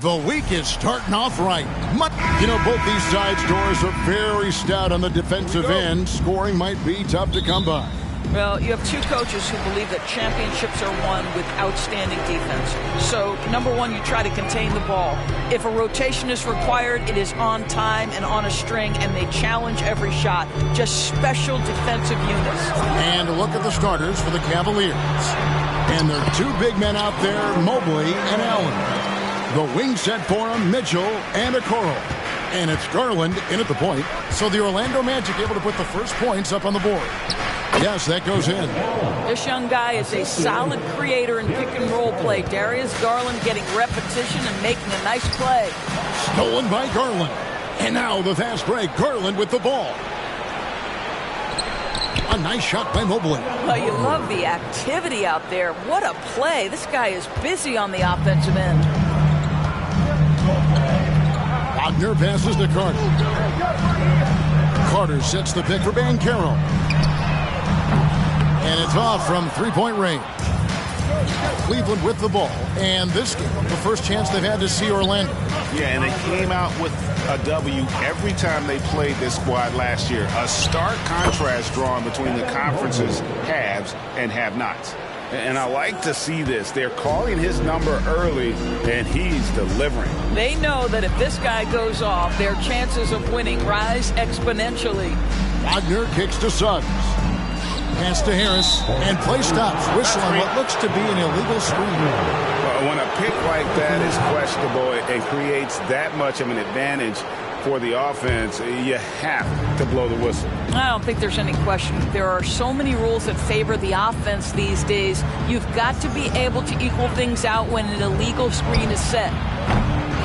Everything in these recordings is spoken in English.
The week is starting off right. You know, both these sides' doors are very stout on the defensive end. Scoring might be tough to come by. Well, you have two coaches who believe that championships are won with outstanding defense. So, number one, you try to contain the ball. If a rotation is required, it is on time and on a string, and they challenge every shot. Just special defensive units. And look at the starters for the Cavaliers. And there are two big men out there, Mobley and Allen. The wing set for him, Mitchell and Okoro. And it's Garland in at the point. So the Orlando Magic able to put the first points up on the board. Yes, that goes in. This young guy is a solid creator in pick-and-roll play. Darius Garland getting repetition and making a nice play. Stolen by Garland. And now the fast break. Garland with the ball. A nice shot by Mobley. Well, you love the activity out there. What a play. This guy is busy on the offensive end. Wagner passes to Carter. Carter sets the pick for Banchero. And it's off from three-point range. Cleveland with the ball. And this game, the first chance they've had to see Orlando. Yeah, and they came out with a W every time they played this squad last year. A stark contrast drawn between the conference's haves and have-nots. And I like to see this. They're calling his number early, and he's delivering. They know that if this guy goes off, their chances of winning rise exponentially. Wagner kicks to Suggs. Pass to Harris, and play stops. Whistle on what looks to be an illegal screen. Well, when a pick like that is questionable and creates that much of an advantage for the offense, you have to blow the whistle. I don't think there's any question. There are so many rules that favor the offense these days. You've got to be able to equal things out when an illegal screen is set.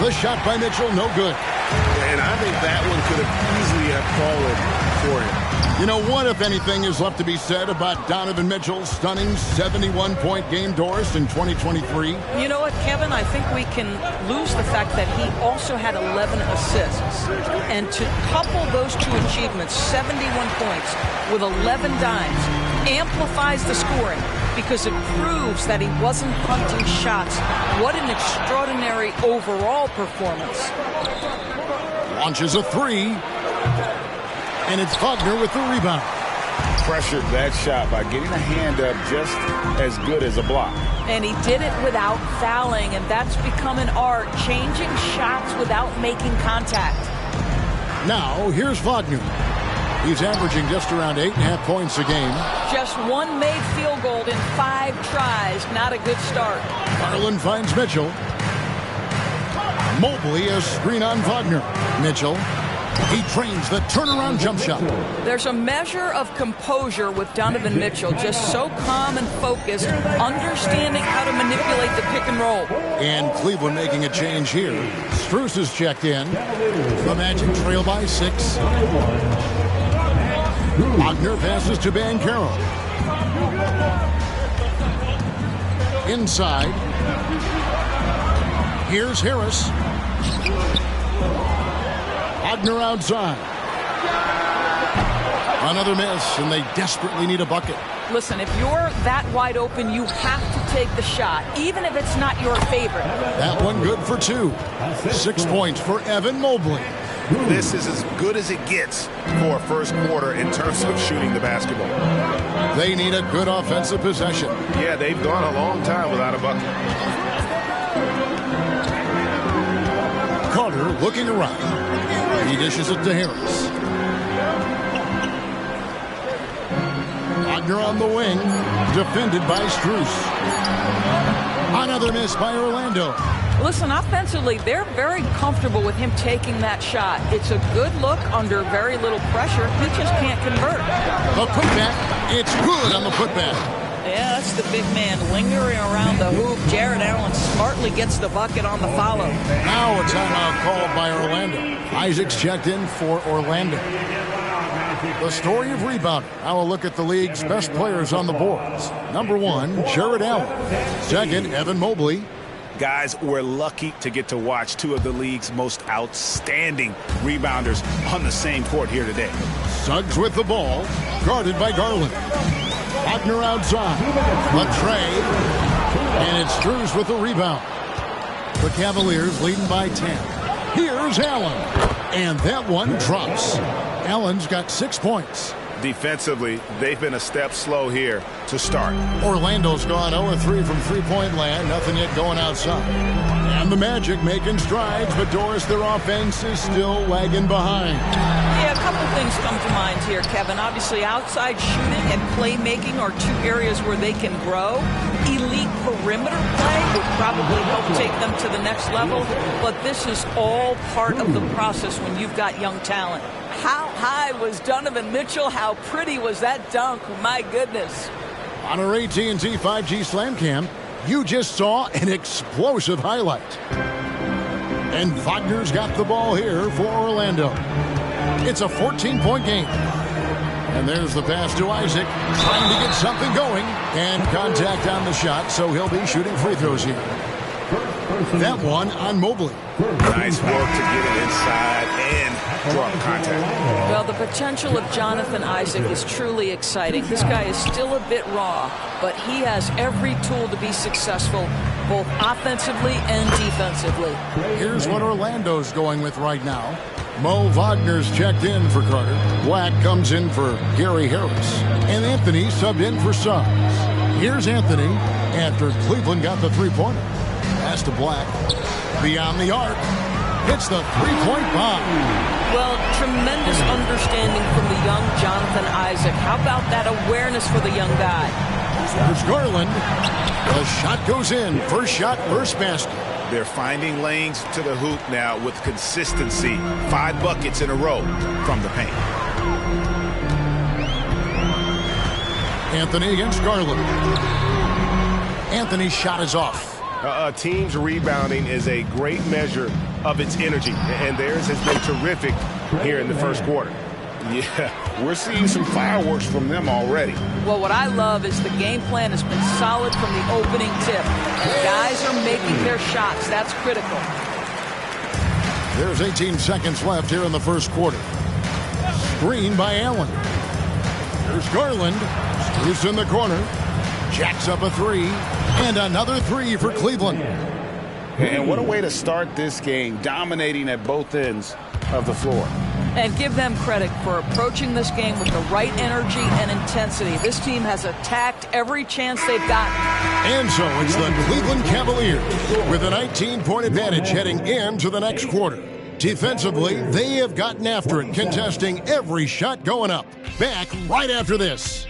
The shot by Mitchell, no good. And I think that one could have easily have fallen for him. You know, what, if anything, is left to be said about Donovan Mitchell's stunning 71-point game, Doris, in 2023? You know what, Kevin? I think we can lose the fact that he also had 11 assists. And to couple those two achievements, 71 points with 11 dimes, amplifies the scoring because it proves that he wasn't hunting shots. What an extraordinary overall performance. Launches a three. And it's Wagner with the rebound. Pressured that shot by getting a hand up just as good as a block. And he did it without fouling, and that's become an art, changing shots without making contact. Now, here's Wagner. He's averaging just around 8.5 points a game. Just one made field goal in 5 tries. Not a good start. Garland finds Mitchell. Mobley a screen on Wagner. Mitchell. He trains the turnaround jump shot. There's a measure of composure with Donovan Mitchell, just so calm and focused, understanding how to manipulate the pick and roll. And Cleveland making a change here. Strus is checked in. The Magic trail by 6. Wagner passes to Banchero. Inside. Here's Harris. Wagner outside. Another miss, and they desperately need a bucket. Listen, if you're that wide open, you have to take the shot, even if it's not your favorite. That one good for 2. 6 points for Evan Mobley. This is as good as it gets for a first quarter in terms of shooting the basketball. They need a good offensive possession. Yeah, they've gone a long time without a bucket. Carter looking around. He dishes it to Harris. Wagner on the wing, defended by Strus. Another miss by Orlando. Listen, offensively, they're very comfortable with him taking that shot. It's a good look under very little pressure. He just can't convert. The putback, it's good on the putback. Yeah, that's the big man lingering around the hoop. Jarrett Allen smartly gets the bucket on the follow. Now a timeout called by Orlando. Isaacs checked in for Orlando. The story of rebounding. Now a look at the league's best players on the boards. Number 1, Jarrett Allen. Second, Evan Mobley. Guys, we're lucky to get to watch two of the league's most outstanding rebounders on the same court here today. Suggs with the ball, guarded by Garland. Wagner outside. Latrey. And it's Strus with the rebound. The Cavaliers leading by 10. Here's Allen. And that one drops. Allen's got 6 points. Defensively, they've been a step slow here to start. Orlando's gone 0-3 from three-point land. Nothing yet going outside. And the Magic making strides, but Doris, their offense is still lagging behind. Yeah, a couple things come to mind here, Kevin. Obviously, outside shooting and playmaking are two areas where they can grow. Elite perimeter play would probably help take them to the next level, but this is all part of the process when you've got young talent. How high was Donovan Mitchell? How pretty was that dunk? My goodness. On our AT&T 5G Slam Cam, you just saw an explosive highlight. And Wagner's got the ball here for Orlando. It's a 14-point game. And there's the pass to Isaac, trying to get something going. And contact on the shot, so he'll be shooting free throws here. That one on Mobley. Nice work to get it inside and draw contact. Well, the potential of Jonathan Isaac is truly exciting. This guy is still a bit raw, but he has every tool to be successful, both offensively and defensively. Here's what Orlando's going with right now. Mo Wagner's checked in for Carter. Black comes in for Gary Harris. And Anthony subbed in for Suggs. Here's Anthony after Cleveland got the three-pointer. Pass to Black. Beyond the arc. Hits the three-point bomb. Well, tremendous understanding from the young Jonathan Isaac. How about that awareness for the young guy? There's Garland. The shot goes in. First shot, first basket. They're finding lanes to the hoop now with consistency. 5 buckets in a row from the paint. Anthony against Garland. Anthony's shot is off. A team's rebounding is a great measure of its energy, and theirs has been terrific here in the first quarter. Yeah, we're seeing some fireworks from them already. Well, what I love is the game plan has been solid from the opening tip. And guys are making their shots. That's critical. There's 18 seconds left here in the first quarter. Screen by Allen. There's Garland. Strus in the corner. Jacks up a three. And another three for Cleveland. And what a way to start this game, dominating at both ends of the floor. And give them credit for approaching this game with the right energy and intensity. This team has attacked every chance they've gotten. And so it's the Cleveland Cavaliers with a 19-point advantage heading into the next quarter. Defensively, they have gotten after it, contesting every shot going up. Back right after this.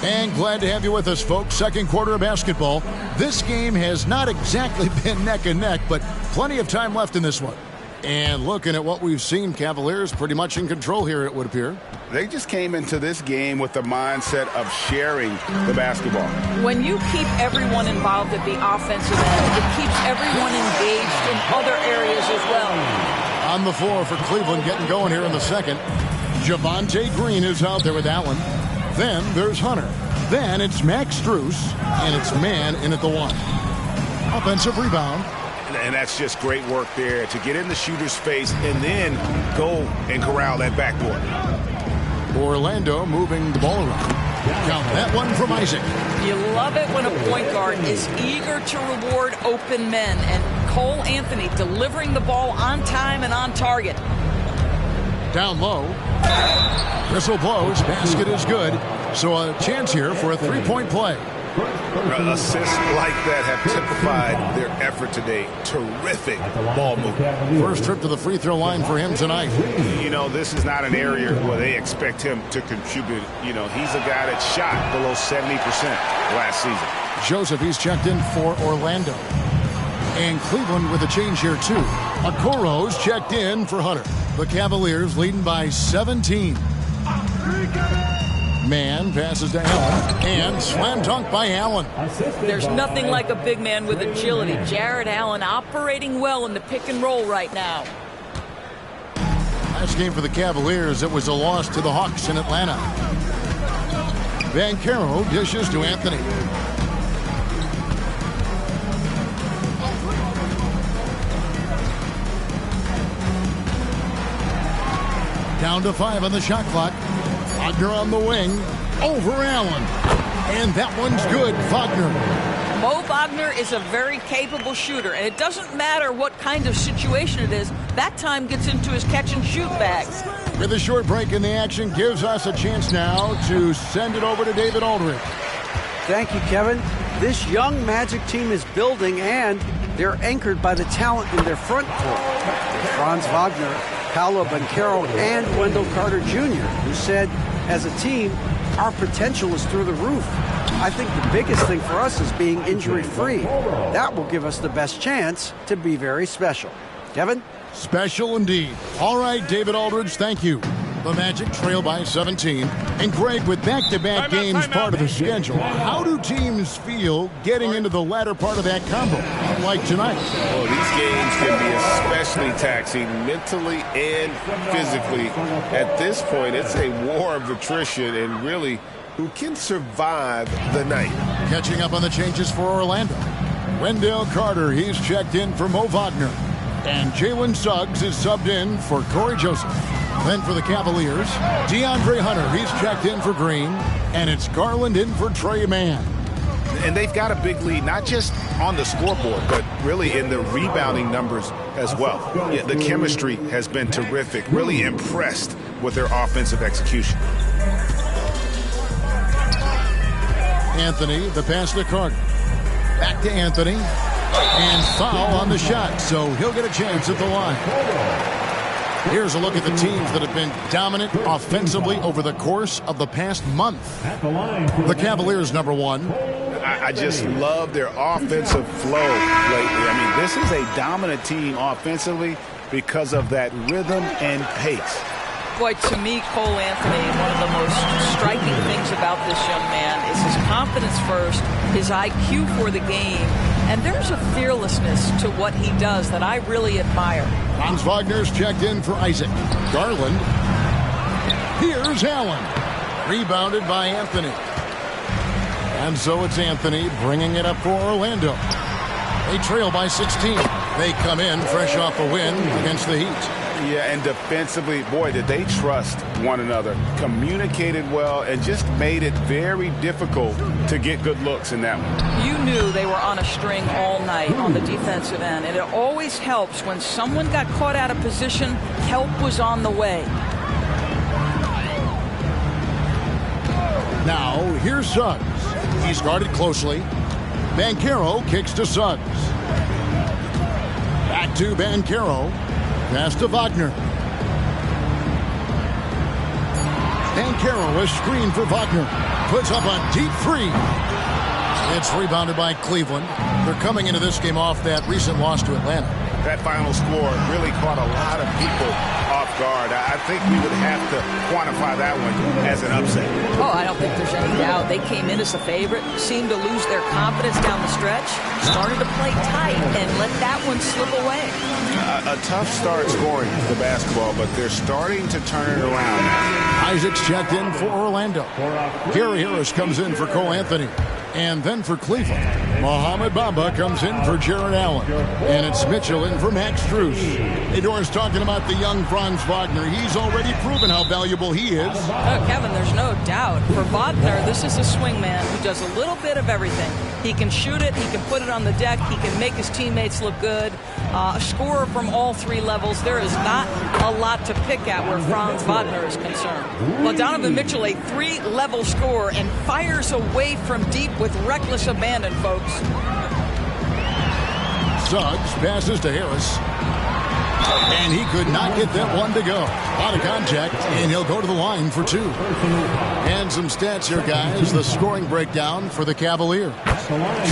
And glad to have you with us, folks. Second quarter of basketball. This game has not exactly been neck and neck, but plenty of time left in this one. And looking at what we've seen, Cavaliers pretty much in control here, it would appear. They just came into this game with the mindset of sharing the basketball. When you keep everyone involved at the offensive end, it keeps everyone engaged in other areas as well. On the floor for Cleveland getting going here in the second. Javonte Green is out there with Allen. Then there's Hunter. Then it's Max Strus, and it's man in at the one. Offensive rebound. And that's just great work there to get in the shooter's face and then go and corral that backboard. Orlando moving the ball around. Count that one from Isaac. You love it when a point guard is eager to reward open men. And Cole Anthony delivering the ball on time and on target. Down low. Whistle blows. Basket is good. So a chance here for a three-point play. Assists like that have typified their effort today. Terrific ball movement. First trip to the free throw line for him tonight. You know, this is not an area where they expect him to contribute. You know, he's a guy that shot below 70% last season. Joseph, he's checked in for Orlando. And Cleveland with a change here, too. Okoro's checked in for Hunter. The Cavaliers leading by 17. Man passes to Allen. And slam dunk by Allen. There's nothing like a big man with agility. Jarrett Allen operating well in the pick and roll right now. last game for the Cavaliers, it was a loss to the Hawks in Atlanta. Banchero dishes to Anthony. Down to 5 on the shot clock. Wagner on the wing. Over Allen. And that one's good. Wagner. Mo Wagner is a very capable shooter, and it doesn't matter what kind of situation it is. That time gets into his catch-and-shoot bag. With a short break in the action, gives us a chance now to send it over to David Aldridge. Thank you, Kevin. This young Magic team is building, and they're anchored by the talent in their front court. Franz Wagner, Paolo Banchero, and Wendell Carter Jr., who said, as a team, our potential is through the roof. I think the biggest thing for us is being injury-free. That will give us the best chance to be very special. Kevin? Special indeed. All right, David Aldridge, thank you. The Magic trail by 17. And Greg, with back-to-back games part of the schedule, how do teams feel getting into the latter part of that combo, like tonight? Well, these games can be especially taxing mentally and physically. At this point, it's a war of attrition, and really, who can survive the night? Catching up on the changes for Orlando. Wendell Carter, he's checked in for Mo Wagner. And Jalen Suggs is subbed in for Corey Joseph. Then for the Cavaliers, DeAndre Hunter, he's checked in for Green. And it's Garland in for Trey Mann. And they've got a big lead, not just on the scoreboard, but really in the rebounding numbers as well. Yeah, the chemistry has been terrific. Really impressed with their offensive execution. Anthony, the pass to Carter. Back to Anthony. And foul on the shot, so he'll get a chance at the line. Here's a look at the teams that have been dominant offensively over the course of the past month. The Cavaliers, number 1. I just love their offensive flow lately. I mean, this is a dominant team offensively because of that rhythm and pace. Boy, to me, Cole Anthony, one of the most striking things about this young man is his confidence first, his IQ for the game, and there's a fearlessness to what he does that I really admire. Franz Wagner's checked in for Isaac. Garland. Here's Allen. Rebounded by Anthony. And so it's Anthony bringing it up for Orlando. They trail by 16. They come in fresh off a win against the Heat. Yeah, and defensively, boy, did they trust one another. Communicated well and just made it very difficult to get good looks in that one. You knew they were on a string all night on the defensive end, and it always helps when someone got caught out of position, help was on the way. Now, here's Suggs. He's guarded closely. Banchero kicks to Suggs. Back to Banchero. Pass to Wagner. Banchero, a screen for Wagner. Puts up a deep three. It's rebounded by Cleveland. They're coming into this game off that recent loss to Atlanta. That final score really caught a lot of people off guard. I think we would have to quantify that one as an upset. Oh, I don't think there's any doubt. They came in as a favorite, seemed to lose their confidence down the stretch, started to play tight, and let that one slip away. A tough start scoring the basketball, but they're starting to turn it around now. Isaac's checked in for Orlando. Gary Harris comes in for Cole Anthony. And then for Cleveland, Mohamed Bamba comes in for Jared Allen. And it's Mitchell in for Max Strus. Hey, Doris, talking about the young Franz Wagner. He's already proven how valuable he is. Oh, Kevin, there's no doubt. For Wagner, this is a swingman who does a little bit of everything. He can shoot it, he can put it on the deck, he can make his teammates look good. A scorer from all 3 levels. There is not a lot to pick at where Franz Wagner is concerned. Well, Donovan Mitchell, a 3-level scorer, and fires away from deep with reckless abandon, folks. Suggs passes to Harris. And he could not get that one to go. Out of contact, and he'll go to the line for 2. And some stats here, guys. The scoring breakdown for the Cavaliers.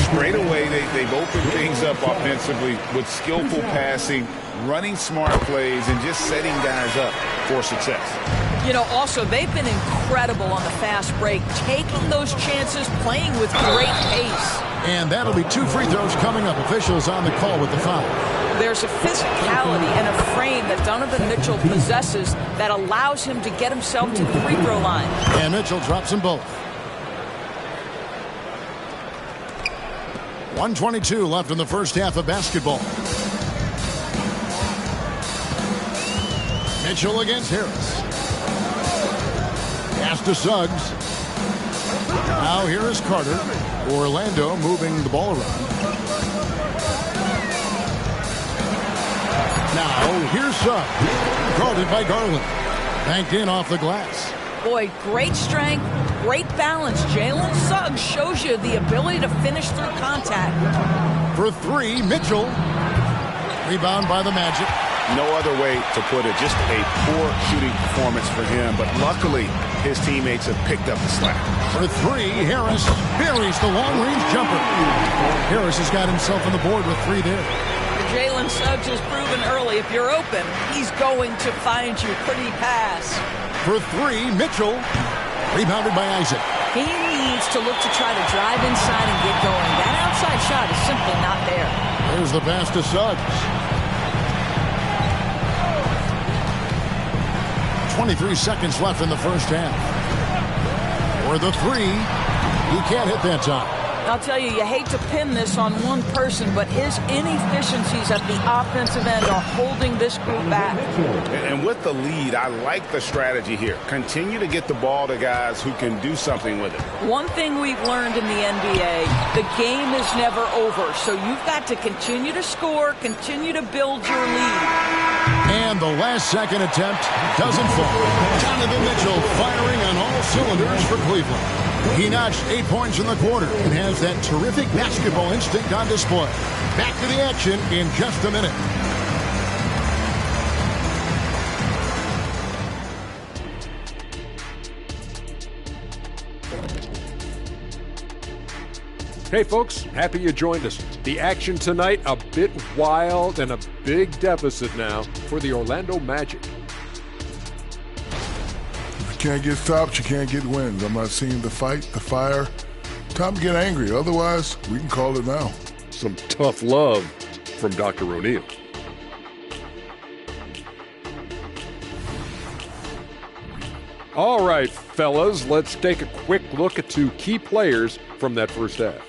Straight away, they've opened things up offensively with skillful passing, running smart plays, and just setting guys up for success. You know, also, they've been incredible on the fast break, taking those chances, playing with great pace. And that'll be 2 free throws coming up. Officials on the call with the foul. There's a physicality and a frame that Donovan Mitchell possesses that allows him to get himself to the free throw line. And Mitchell drops them both. 1:22 left in the first half of basketball. Mitchell against Harris. Pass to Suggs. Now here is Carter. Orlando moving the ball around. Now here's Suggs. Guarded by Garland. Banked in off the glass. Boy, great strength, great balance. Jalen Suggs shows you the ability to finish through contact. For 3, Mitchell. Rebound by the Magic. No other way to put it. Just a poor shooting performance for him. But luckily, his teammates have picked up the slack. For 3, Harris buries the long-range jumper. Harris has got himself on the board with 3 there. Jalen Suggs has proven early, if you're open, he's going to find you. Pretty pass. For 3, Mitchell. Rebounded by Isaac. He needs to look to try to drive inside and get going. That outside shot is simply not there. There's the pass to Suggs. 23 seconds left in the first half. For the 3, he can't hit that time. I'll tell you, you hate to pin this on one person, but his inefficiencies at the offensive end are holding this group back. And with the lead, I like the strategy here. Continue to get the ball to guys who can do something with it. One thing we've learned in the NBA, the game is never over. So you've got to continue to score, continue to build your lead. And the last second attempt doesn't fall. Donovan Mitchell firing on all cylinders for Cleveland. He notched 8 points in the quarter and has that terrific basketball instinct on display. Back to the action in just a minute. Hey folks, happy you joined us. The action tonight a bit wild and a big deficit now for the Orlando Magic. If you can't get stops, you can't get wins. I'm not seeing the fight, the fire. Time to get angry. Otherwise, we can call it now. Some tough love from Dr. O'Neal. All right, fellas, let's take a quick look at 2 key players from that first half.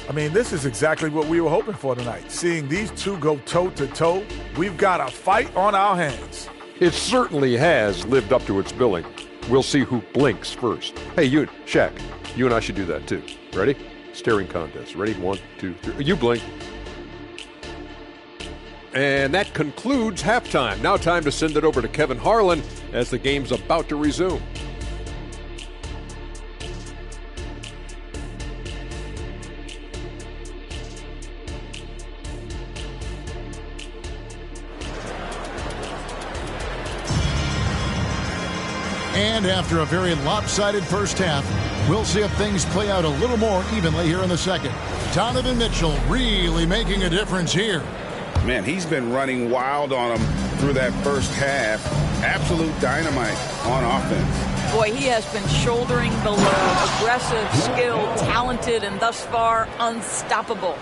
I mean, this is exactly what we were hoping for tonight. Seeing these 2 go toe-to-toe, we've got a fight on our hands. It certainly has lived up to its billing. We'll see who blinks first. Hey, you, Shaq, you and I should do that too. Ready? Staring contest. Ready? 1, 2, 3. You blink. And that concludes halftime. Now time to send it over to Kevin Harlan as the game's about to resume. And after a very lopsided first half, we'll see if things play out a little more evenly here in the second. Donovan Mitchell really making a difference here. Man, he's been running wild on him through that first half. Absolute dynamite on offense. Boy, he has been shouldering the load. Aggressive, skilled, talented, and thus far unstoppable.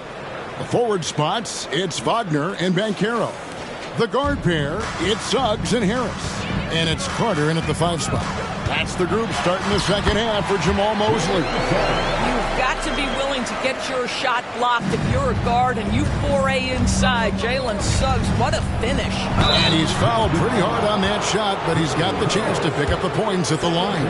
The forward spots, it's Wagner and Banchero. The guard pair, it's Suggs and Harris. And it's Carter in at the 5 spot. That's the group starting the second half for Jamal Mosley. You've got to be willing to get your shot blocked if you're a guard and you foray inside. Jalen Suggs, what a finish. And he's fouled pretty hard on that shot, but he's got the chance to pick up the points at the line.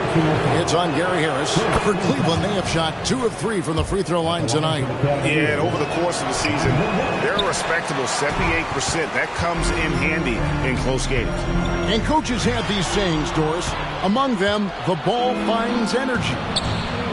It's on Gary Harris. For Cleveland, they have shot 2 of 3 from the free throw line tonight. Yeah, and over the course of the season, they're a respectable 78%. That comes in handy in close games. And coaches have these sayings, Doris. Among them, the ball finds energy.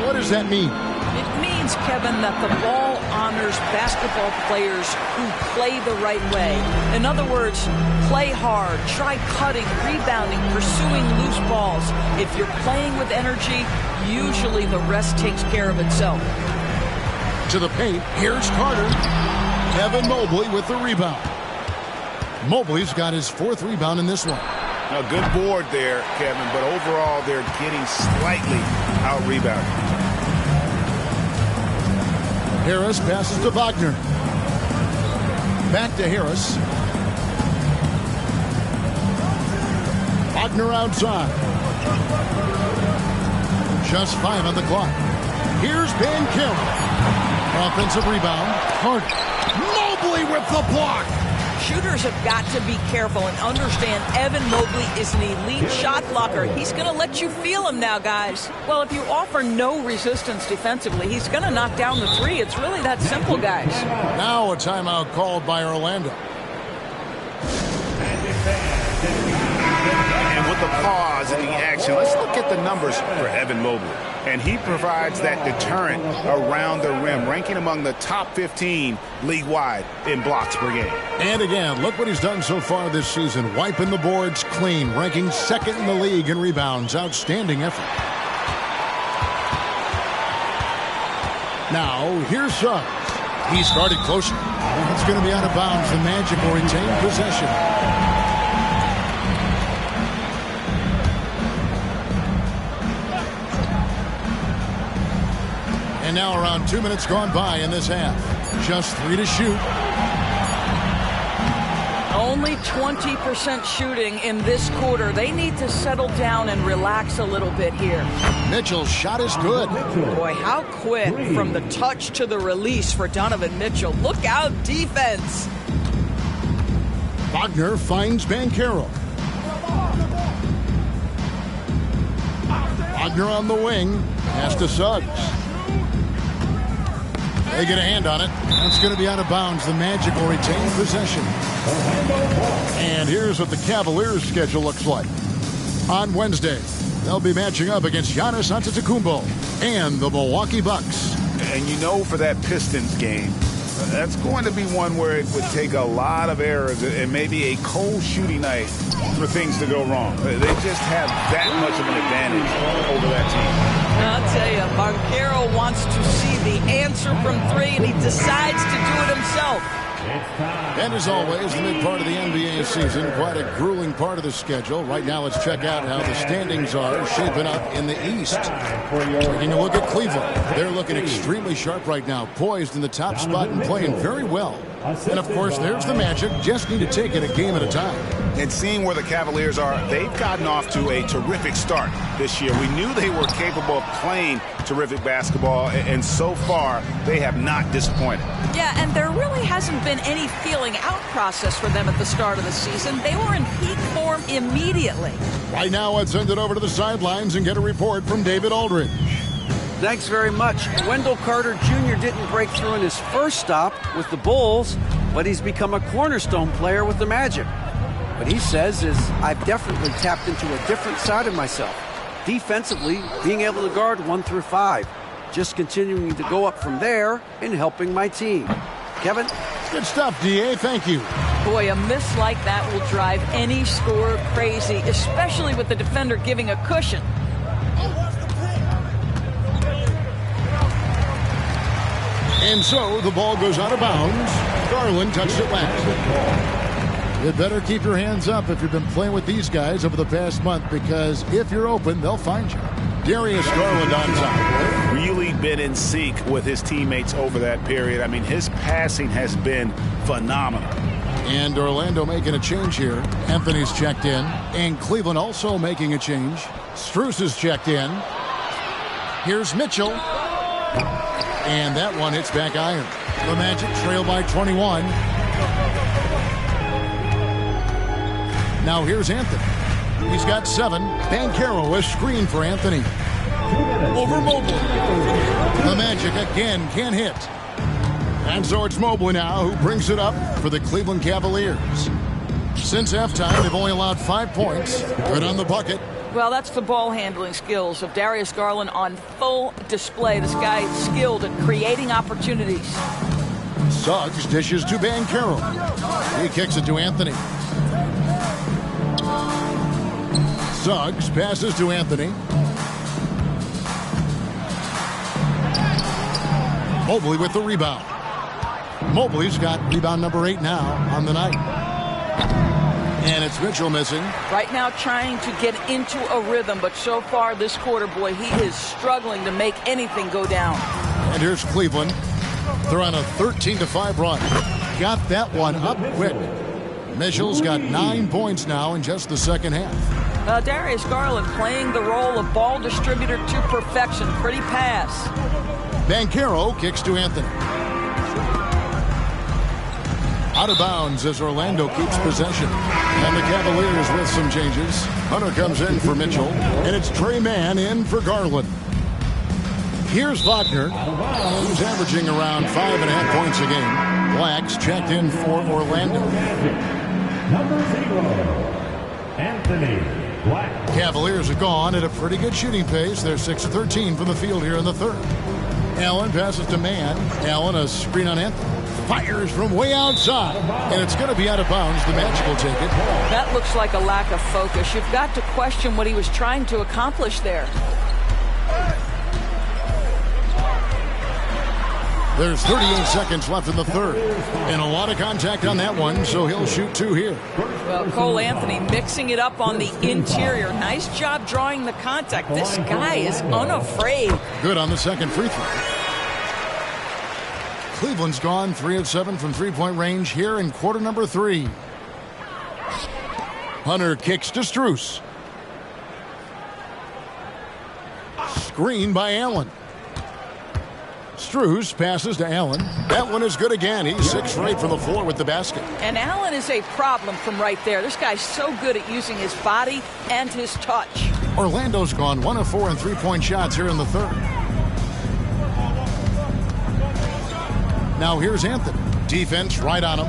What does that mean? It means, Kevin, that the ball honors basketball players who play the right way. In other words, play hard, try cutting, rebounding, pursuing loose balls. If you're playing with energy, usually the rest takes care of itself. To the paint, here's Carter. Evan Mobley with the rebound. Mobley's got his 4th rebound in this one. A good board there, Kevin, but overall they're getting slightly out-rebounded. Harris passes to Wagner. Back to Harris. Wagner outside. Just 5 on the clock. Here's Banchero. Offensive rebound. Carter. Mobley with the block. Shooters have got to be careful and understand Evan Mobley is an elite shot blocker. He's going to let you feel him now, guys. Well, if you offer no resistance defensively, he's going to knock down the three. It's really that simple, guys. Now a timeout called by Orlando. And with the pause in the action, let's look at the numbers for Evan Mobley. And he provides that deterrent around the rim, ranking among the top 15 league-wide in blocks per game. And again, look what he's done so far this season. Wiping the boards clean, ranking second in the league in rebounds. Outstanding effort. Now, here's Suggs. He started closer. It's going to be out of bounds. The Magic will retain possession. And now around 2 minutes gone by in this half. Just 3 to shoot. Only 20% shooting in this quarter. They need to settle down and relax a little bit here. Mitchell's shot is good. Boy, how quick from the touch to the release for Donovan Mitchell. Look out, defense. Wagner finds Banchero. Wagner on the wing. Pass to Suggs. They get a hand on it. That's going to be out of bounds. The Magic will retain possession. And here's what the Cavaliers' schedule looks like. On Wednesday, they'll be matching up against Giannis Antetokounmpo and the Milwaukee Bucks. And you know, for that Pistons game, that's going to be one where it would take a lot of errors and maybe a cold shooting night for things to go wrong. They just have that much of an advantage over that team. I'll tell you, Banchero wants to see the answer from three, and he decides to do it himself. And as always, the mid part of the NBA season, quite a grueling part of the schedule. Right now, let's check out how the standings are shaping up in the East. Taking a look at Cleveland. They're looking extremely sharp right now, poised in the top spot and playing very well. And, of course, there's the Magic. Just need to take it a game at a time. And seeing where the Cavaliers are, they've gotten off to a terrific start this year. We knew they were capable of playing terrific basketball, and so far, they have not disappointed. Yeah, and there really hasn't been any feeling out process for them at the start of the season. They were in peak form immediately. Right now, let's send it over to the sidelines and get a report from David Aldridge. Thanks very much. Wendell Carter Jr. didn't break through in his first stop with the Bulls, but he's become a cornerstone player with the Magic. What he says is, I've definitely tapped into a different side of myself. Defensively, being able to guard 1 through 5. Just continuing to go up from there and helping my team. Kevin? Good stuff, D.A. Thank you. Boy, a miss like that will drive any scorer crazy, especially with the defender giving a cushion. And so the ball goes out of bounds. Garland touched it last. You better keep your hands up if you've been playing with these guys over the past month, because if you're open, they'll find you. Darius Garland on top. Really been in sync with his teammates over that period. I mean, his passing has been phenomenal. And Orlando making a change here. Anthony's checked in. And Cleveland also making a change. Strus is checked in. Here's Mitchell. And that one hits back iron. The Magic trail by 21. Now here's Anthony. He's got 7. Banchero, a screen for Anthony. Over Mobley. The Magic again can't hit. And so it's Mobley now who brings it up for the Cleveland Cavaliers. Since halftime, they've only allowed 5 points. Good on the bucket. Well, that's the ball handling skills of Darius Garland on full display. This guy is skilled at creating opportunities. Suggs dishes to Banchero. He kicks it to Anthony. Suggs passes to Anthony. Mobley with the rebound. Mobley's got rebound number 8 now on the night. And it's Mitchell missing. Right now trying to get into a rhythm, but so far this quarter, boy, he is struggling to make anything go down. And here's Cleveland. They're on a 13-5 run. Got that one up quick. Mitchell's got 9 points now in just the second half. Darius Garland playing the role of ball distributor to perfection. Pretty pass. Banchero kicks to Anthony. Out of bounds as Orlando keeps possession. And the Cavaliers with some changes. Hunter comes in for Mitchell. And it's Tre Mann in for Garland. Here's Wagner, who's averaging around 5.5 points a game. Blacks checked in for Orlando. Number 0, Anthony Black. Cavaliers are gone at a pretty good shooting pace. They're 6 of 13 from the field here in the third. Allen passes to Mann. Allen, a screen on Anthony. Fires from way outside. And it's going to be out of bounds. The Magic will take it. That looks like a lack of focus. You've got to question what he was trying to accomplish there. There's 38 seconds left in the third. And a lot of contact on that one, so he'll shoot 2 here. Well, Cole Anthony mixing it up on the interior. Nice job drawing the contact. This guy is unafraid. Good on the second free throw. Cleveland's gone 3 of 7 from three-point range here in quarter number 3. Hunter kicks to Strus. Screen by Allen. Strus passes to Allen. That one is good again. He's 6 for 8 from the floor with the basket. And Allen is a problem from right there. This guy's so good at using his body and his touch. Orlando's gone 1 of 4 in three-point shots here in the third. Now here's Anthony. Defense right on him.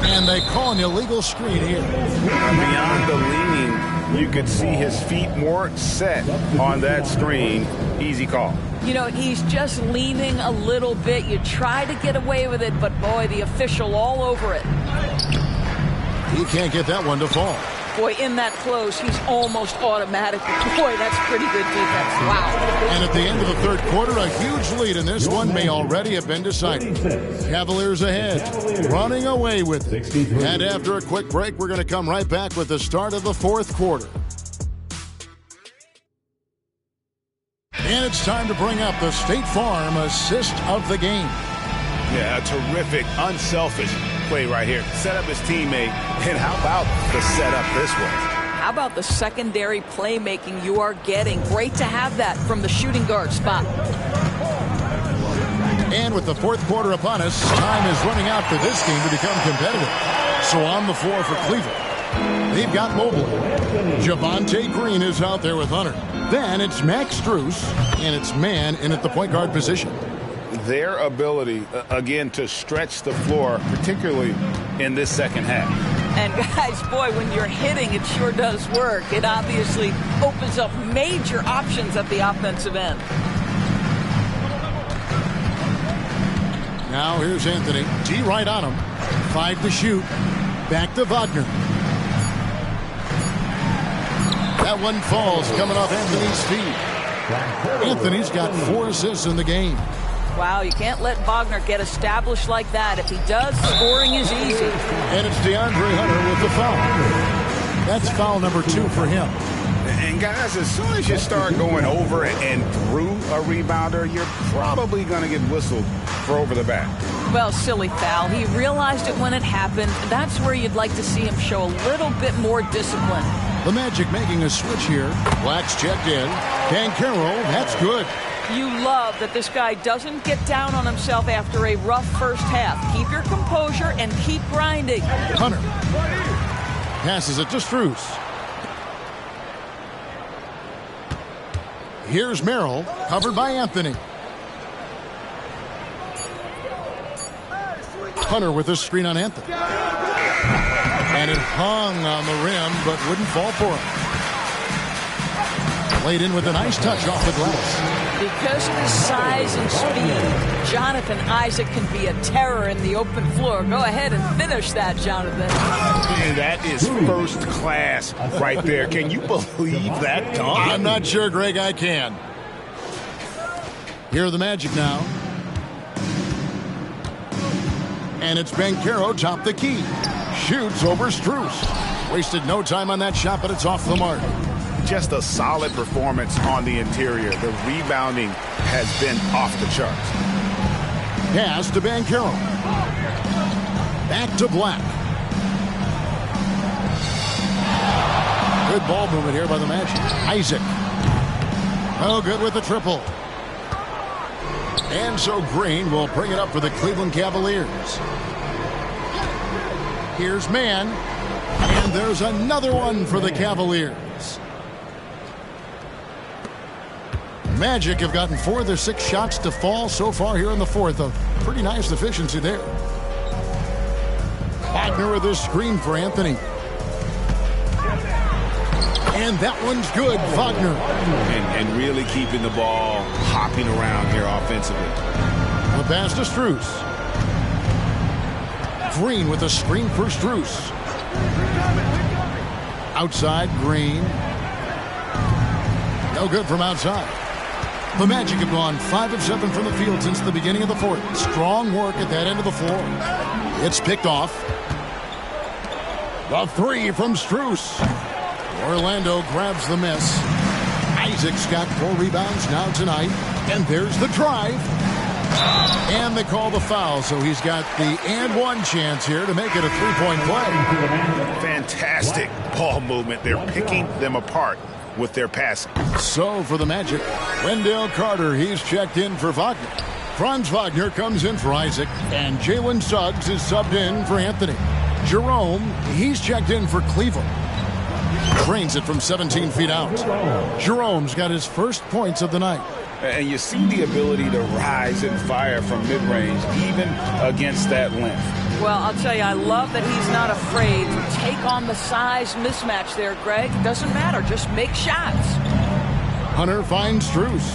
And they call an illegal screen here. Beyond the leaning, you could see his feet more set on that screen. Easy call. You know, he's just leaning a little bit. You try to get away with it, but boy, the official all over it. He can't get that one to fall. Boy, in that close, he's almost automatic. Boy, that's pretty good defense. Wow. And at the end of the third quarter, a huge lead in this one may already have been decided. Cavaliers ahead, running away with it. And after a quick break, we're going to come right back with the start of the fourth quarter. And it's time to bring up the State Farm assist of the game. Yeah, a terrific, unselfish play right here. Set up his teammate. And how about the setup this was? How about the secondary playmaking you are getting? Great to have that from the shooting guard spot. And with the fourth quarter upon us, time is running out for this game to become competitive. So on the floor for Cleveland, they've got Mobley. Javonte Green is out there with Hunter. Then it's Max Strus, and it's Mann in at the point guard position. Their ability, again, to stretch the floor, particularly in this second half. And guys, boy, when you're hitting, it sure does work. It obviously opens up major options at the offensive end. Now here's Anthony. D right on him. 5 to shoot. Back to Wagner. That one falls coming off Anthony's feet. Anthony's got 4 assists in the game. Wow, you can't let Wagner get established like that. If he does, scoring is easy. And it's DeAndre Hunter with the foul. That's foul number 2 for him. And guys, as soon as you start going over and through a rebounder, you're probably going to get whistled for over the back. Well, silly foul. He realized it when it happened. That's where you'd like to see him show a little bit more discipline. The Magic making a switch here. Blacks checked in. Banchero, that's good. You love that this guy doesn't get down on himself after a rough first half. Keep your composure and keep grinding. Hunter passes it to Strus. Here's Merrill, covered by Anthony. Hunter with a screen on Anthony. And it hung on the rim, but wouldn't fall for him. Laid in with a nice touch off the glass. Because of his size and speed, Jonathan Isaac can be a terror in the open floor. Go ahead and finish that, Jonathan. And that is first class right there. Can you believe that dunk? I'm not sure, Greg, I can. Here are the Magic now. And it's Banchero top the key. Shoots over Strus. Wasted no time on that shot, but it's off the mark. Just a solid performance on the interior. The rebounding has been off the charts. Pass to Banchero. Back to Black. Good ball movement here by the Magic. Isaac. Oh, good with the triple. And so Green will bring it up for the Cleveland Cavaliers. Here's Mann. And there's another one for the Cavaliers. Magic have gotten 4 of their 6 shots to fall so far here in the fourth. A pretty nice efficiency there. Wagner with this screen for Anthony. And that one's good, Wagner. And really keeping the ball hopping around here offensively. The pass to Strus. Green with a screen for Strus. Outside, Green. No good from outside. The Magic have gone 5 of 7 from the field since the beginning of the fourth. Strong work at that end of the floor. It's picked off. The 3 from Strus. Orlando grabs the miss. Isaac's got 4 rebounds now tonight. And there's the drive. And they call the foul, so he's got the and one chance here to make it a 3-point play. Fantastic ball movement. They're picking them apart with their passing. So for the Magic, Wendell Carter, he's checked in for Wagner. Franz Wagner comes in for Isaac, and Jalen Suggs is subbed in for Anthony. Jerome, he's checked in for Cleveland. Trains it from 17 feet out. Jerome's got his first points of the night. And you see the ability to rise and fire from mid-range, even against that length. Well, I'll tell you, I love that he's not afraid to take on the size mismatch there, Greg. Doesn't matter. Just make shots. Hunter finds Strus.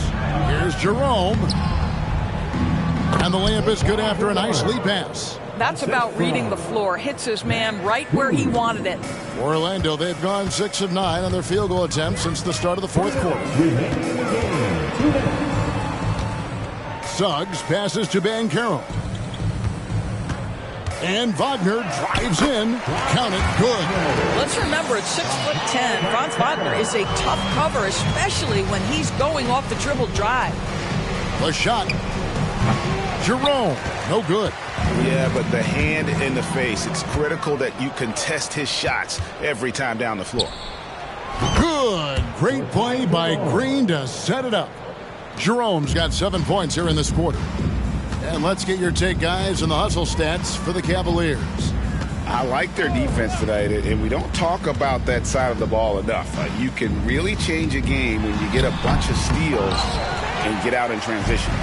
Here's Jerome. And the layup is good after a nice lead pass. That's about reading the floor. Hits his man right where he wanted it. Orlando, they've gone 6 of 9 on their field goal attempts since the start of the fourth quarter. Suggs passes to Banchero. And Wagner drives in. Count it, good. Let's remember, at 6'10", Franz Wagner is a tough cover, especially when he's going off the dribble drive. The shot. Jerome, no good. Yeah, but the hand in the face, it's critical that you contest his shots every time down the floor. Good. Great play by Green to set it up. Jerome's got 7 points here in this quarter. And let's get your take, guys, on the hustle stats for the Cavaliers. I like their defense tonight, and we don't talk about that side of the ball enough. You can really change a game when you get a bunch of steals and get out in transition.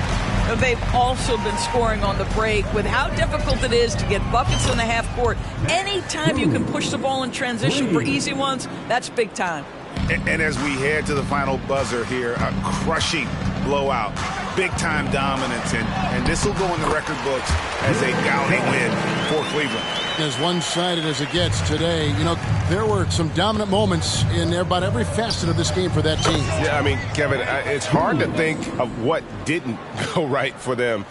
They've also been scoring on the break with how difficult it is to get buckets in the half court. Anytime you can push the ball in transition for easy ones, that's big time. And as we head to the final buzzer here, a crushing blowout, big-time dominance, and this will go in the record books as a gaudy win for Cleveland. As one-sided as it gets today, you know, there were some dominant moments in about every facet of this game for that team. Yeah, I mean, Kevin, it's hard to think of what didn't go right for them.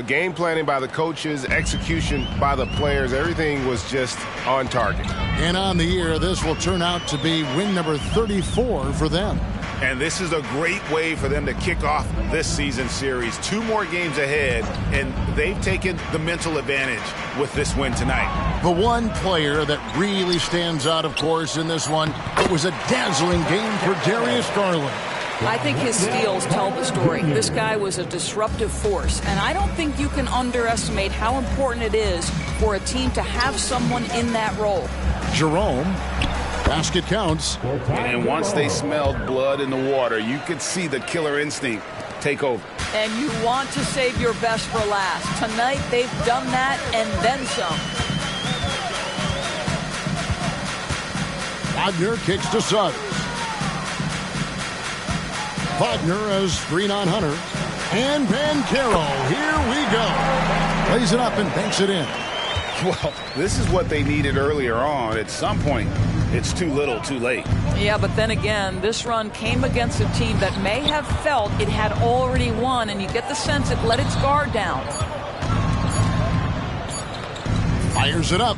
Game planning by the coaches, execution by the players, everything was just on target. And on the year, this will turn out to be win number 34 for them. And this is a great way for them to kick off this season series. 2 more games ahead, and they've taken the mental advantage with this win tonight. The one player that really stands out, of course, in this one, it was a dazzling game for Darius Garland. I think his steals tell the story. This guy was a disruptive force, and I don't think you can underestimate how important it is for a team to have someone in that role. Jerome, basket counts. And once they smelled blood in the water, you could see the killer instinct take over. And you want to save your best for last. Tonight, they've done that and then some. Wagner kicks to Suggs. Wagner has screen on Hunter. And Banchero, here we go. Lays it up and banks it in. Well, this is what they needed earlier on. At some point, it's too little, too late. Yeah, but then again, this run came against a team that may have felt it had already won, and you get the sense it let its guard down. Fires it up.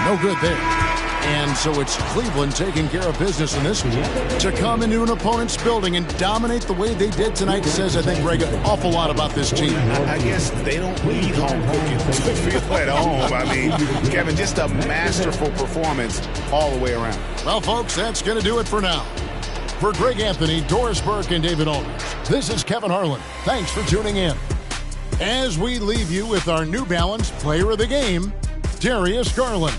No good there. And so it's Cleveland taking care of business in this one. To come into an opponent's building and dominate the way they did tonight says, I think, Greg, an awful lot about this team. I guess they don't need home cooking to feel at home. I mean, Kevin, just a masterful performance all the way around. Well, folks, that's going to do it for now. For Greg Anthony, Doris Burke, and David Aldridge, this is Kevin Harlan. Thanks for tuning in. As we leave you with our New Balance Player of the Game, Darius Garland.